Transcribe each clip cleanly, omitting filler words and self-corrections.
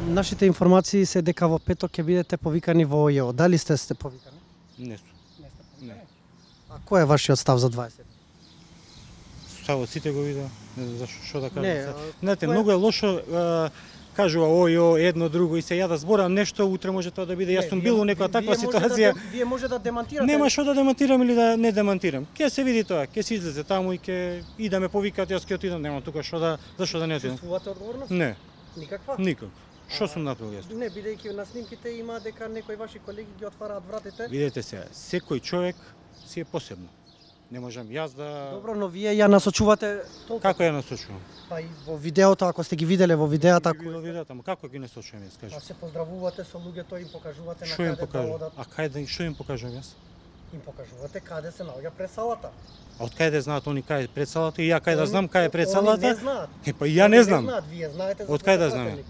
Нашите информации се дека во петок ќе бидете повикани во ОЈО. Дали сте повикани? Не сум. Не. А кој е вашиот став за 20? Ставот сите го видеа. Не знам зашо, што да кажам. Не, Знаете, кој е- многу е лошо кажува ОЈО едно друго и се ја да зборам нешто, утре може тоа да биде. Јас сум бил у некоја таква ситуација. Вие може да демантирате. Нема што да демантирам или да не демантирам. Ќе се види тоа, ќе се излезе таму и ќе и да ме повикат, јас ќе отидам, нема тука што да, зашо да не отидам. Чувствувате одговорност? Не, Никаква? никак. Што сум направил јас? Не, бидејќи на снимките има дека некои ваши колеги ги отвараат вратите. Видете се, секој човек си е посебно. Не можам јас да... Добро, но вие ја насочувате толку. Како ја насочувам? Па и во видеото, ако сте ги виделе во видеата, Ги видел видеото, ама како ги насочувам јас, кажи? па се поздравувате со луѓето, им покажувате на Што им каде да покажам? одат. А каде што им покажам јас? Им покажувате каде се наоѓа пред салата. А од каде знаат они каде е пред салата и ја каде да знам каде е пред Они не салата? знаат. Па и ја не знам. знаат, вие знаете за Од каде да својот знам? пратеник.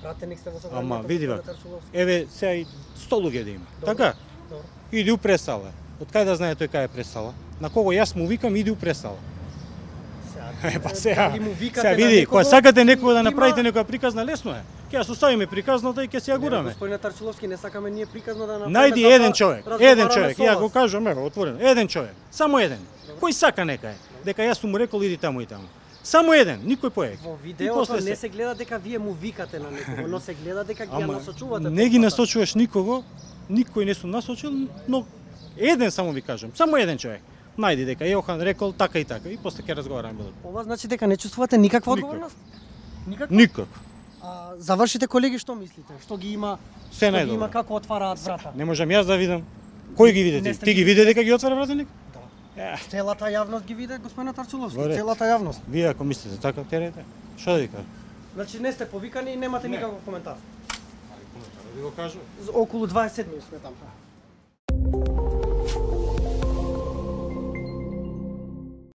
Пратеник сте во собранието. Ама види во вака. Тарчуловски. Еве сега и 100 луѓе да има. Добро, Така? добро. Иди у пресала. Од каде да знае тој каде е пресала? На кого јас му викам иди у пресала. Сега, Па сега, дали му викате сега на види, некого, кога сакате некого да има- направите некоја приказна, лесно е. Ќе ја составиме приказната и ќе се ја гураме. Господине Тарчуловски, не сакаме ние приказно да направиме. Најди затоа еден човек, разговараме со ја вас. го кажам, ево, отворено, еден човек, само еден. Кој сака некај, дека јас сум му рекол иди таму и таму. Само еден, никој повеќе. Во И видеото после не се гледа дека вие му викате на некого, но се гледа дека ги ја Ама насочувате. не ги толпата. насочуваш никого, никој не сум насочил, но еден само ви кажам, само еден човек. Најди дека Јохан рекол така и така и после ќе разговараме било. Ова значи дека не чувствувате никаква Никак. одговорност? Никаква? Никак. А за вашите колеги што мислите? Што ги има? Се што ги најдобро. има како отвараат врата? Не можам јас да видам. Кој ги види Не ти? сте Ти ги ги види дека ги отвара вратеник? Да. Е, Целата јавност ги виде господина Тарчуловски, Во ред. целата јавност. вие ако мислите така, терете. Што да ви кажам? Значи не сте повикани и немате Не. никаков коментар. Да ви го кажам. Околу 27 сме таму.